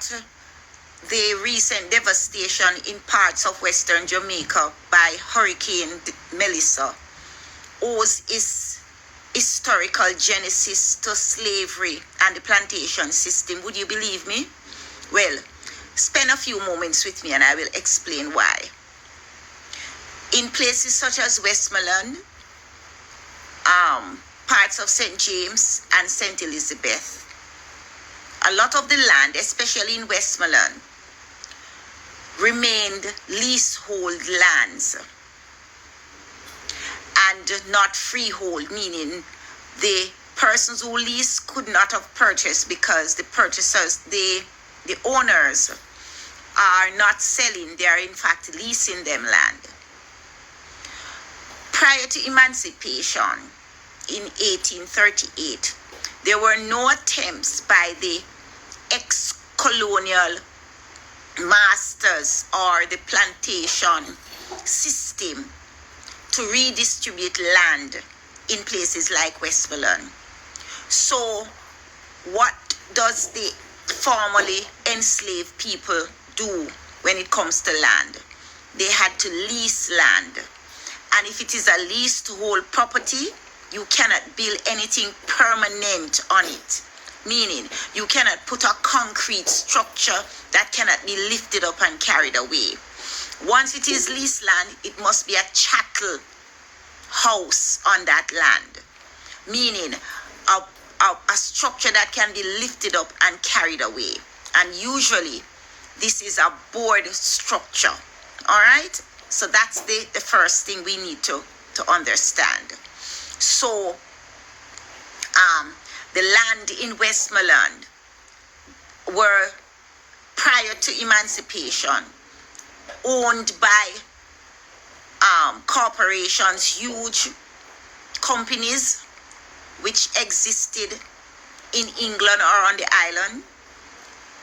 that the recent devastation in parts of Western Jamaica by Hurricane Melissa owes its historical genesis to slavery and the plantation system. Would you believe me? Well, spend a few moments with me and I will explain why. In places such as Westmoreland, parts of St. James and St. Elizabeth, a lot of the land, especially in Westmoreland, remained leasehold lands and not freehold, meaning the persons who lease could not have purchased because the purchasers, the owners are not selling, they are in fact leasing them land. Prior to emancipation in 1838, there were no attempts by the ex-colonial masters or the plantation system to redistribute land in places like Westmoreland. So what does the formerly enslaved people do when it comes to land? They had to lease land. And if it is a leasehold property, you cannot build anything permanent on it. Meaning, you cannot put a concrete structure that cannot be lifted up and carried away. Once it is leased land, it must be a chattel house on that land. Meaning, a structure that can be lifted up and carried away. And usually, this is a board structure. All right? So that's the first thing we need to understand. So, the land in Westmoreland were, prior to emancipation, owned by corporations, huge companies which existed in England or on the island,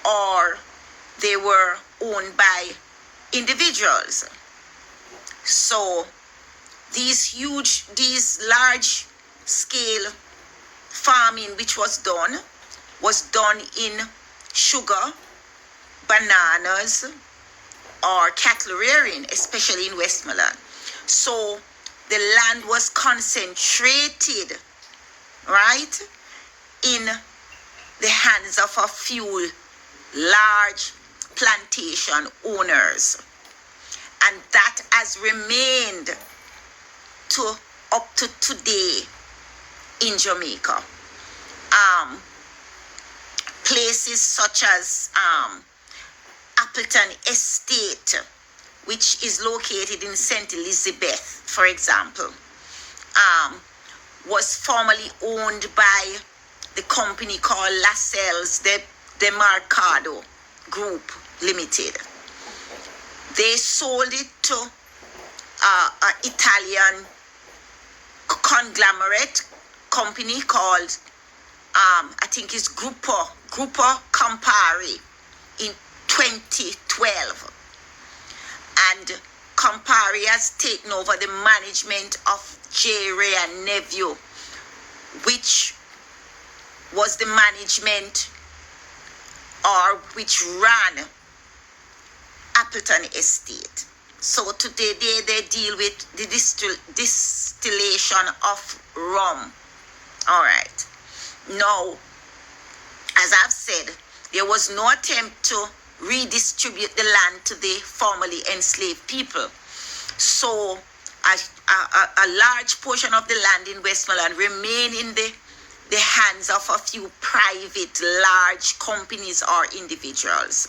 or they were owned by individuals. So these large scale farming which was done in sugar, bananas, or cattle rearing, especially in Westmoreland. So the land was concentrated, right, in the hands of a few large plantation owners. And that has remained up to today in Jamaica. Places such as Appleton Estate, which is located in St. Elizabeth, for example, was formerly owned by the company called Lascelles de Mercado Group Limited. They sold it to an Italian conglomerate company called, I think it's Gruppo Campari in 2012. And Campari has taken over the management of J. Ray and Nephew, which was the management or which ran Appleton Estate. So today they deal with the distillation of rum. All right. Now, as I've said, there was no attempt to redistribute the land to the formerly enslaved people. So a large portion of the land in Westmoreland remain in the hands of a few private large companies or individuals.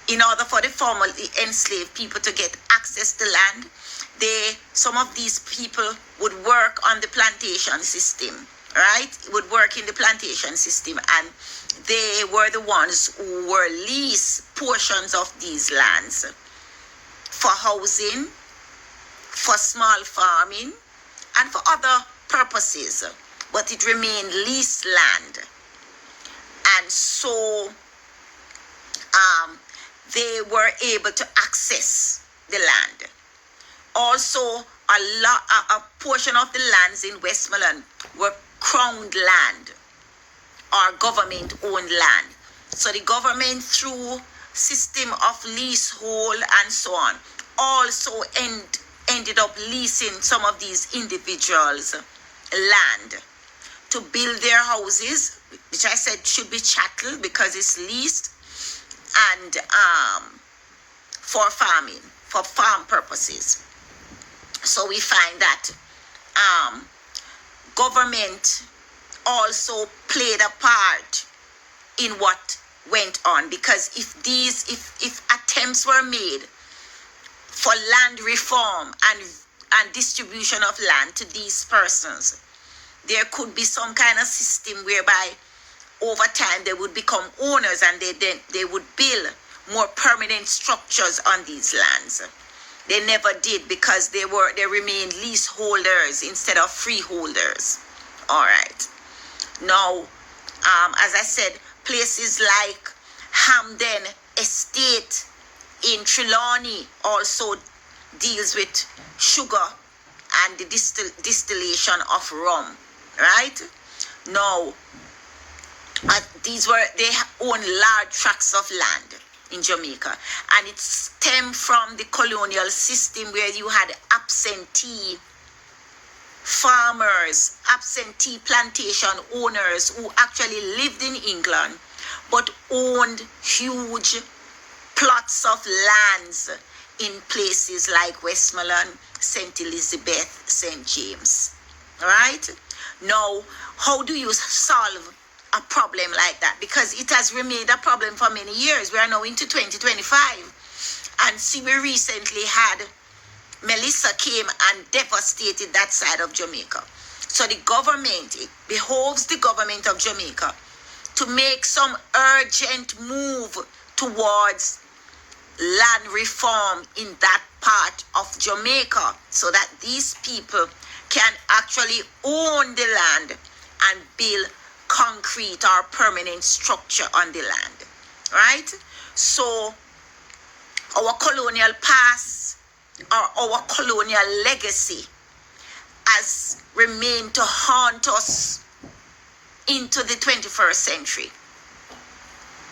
In order for the formerly enslaved people to get access to land, some of these people would work on the plantation system, right? Would work in the plantation system, and they were the ones who were lease portions of these lands for housing, for small farming, and for other purposes. But it remained leased land. And so they were able to access the land. Also, a portion of the lands in Westmoreland were crowned land or government-owned land. So the government, through system of leasehold and so on, also ended up leasing some of these individuals land to build their houses, which I said should be chattel because it's leased, and for farming, for farm purposes. So we find that government also played a part in what went on, because if attempts were made for land reform and distribution of land to these persons, there could be some kind of system whereby over time they would become owners, and they would build more permanent structures on these lands. They never did, because they remained leaseholders instead of freeholders. All right. Now, as I said, places like Hamden Estate in Trelawney also deals with sugar and the distillation of rum, right? Now, they own large tracts of land in Jamaica, and it stemmed from the colonial system where you had absentee farmers, absentee plantation owners who actually lived in England but owned huge plots of lands in places like Westmoreland, St. Elizabeth, St. James. Right? Now, how do you solve a problem like that? Because it has remained a problem for many years. We are now into 2025. And see, we recently had Melissa came and devastated that side of Jamaica. So the government, it behoves the government of Jamaica to make some urgent move towards land reform in that part of Jamaica, so that these people can actually own the land and build concrete or permanent structure on the land. Right? So our colonial past, or our colonial legacy, has remained to haunt us into the 21st century.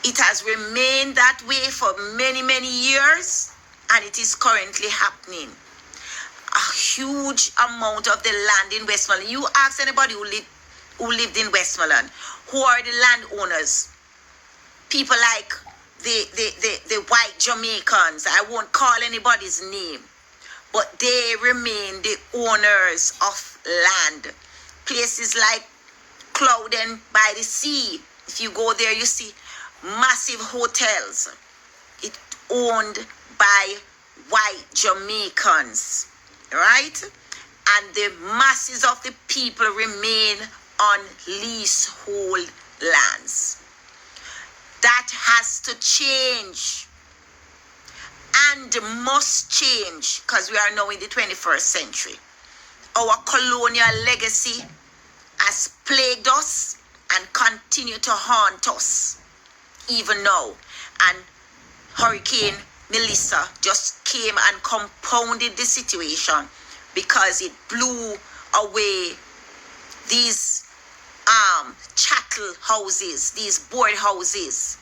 It has remained that way for many, many years, and it is currently happening. A huge amount of the land in Westmoreland. You ask anybody who lived in Westmoreland, who are the landowners? People like the white Jamaicans. I won't call anybody's name, but they remain the owners of land. Places like Clouden by the Sea, if you go there, you see massive hotels. It owned by white Jamaicans, right? And the masses of the people remain on leasehold lands. That has to change, and must change, because we are now in the 21st century. Our colonial legacy has plagued us and continue to haunt us even now. And Hurricane Melissa just came and compounded the situation, because it blew away these chattel houses, these board houses,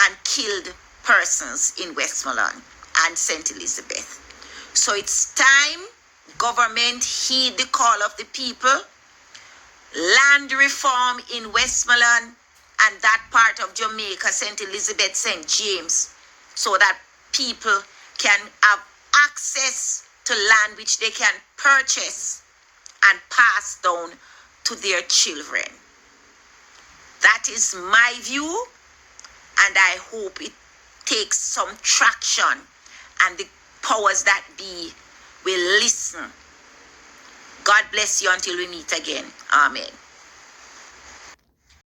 and killed persons in Westmoreland and St. Elizabeth. So it's time government heed the call of the people. Land reform in Westmoreland and that part of Jamaica, St. Elizabeth, St. James, so that people can have access to land which they can purchase and pass down to their children. That is my view, and I hope it takes some traction and the powers that be will listen. God bless you until we meet again. Amen.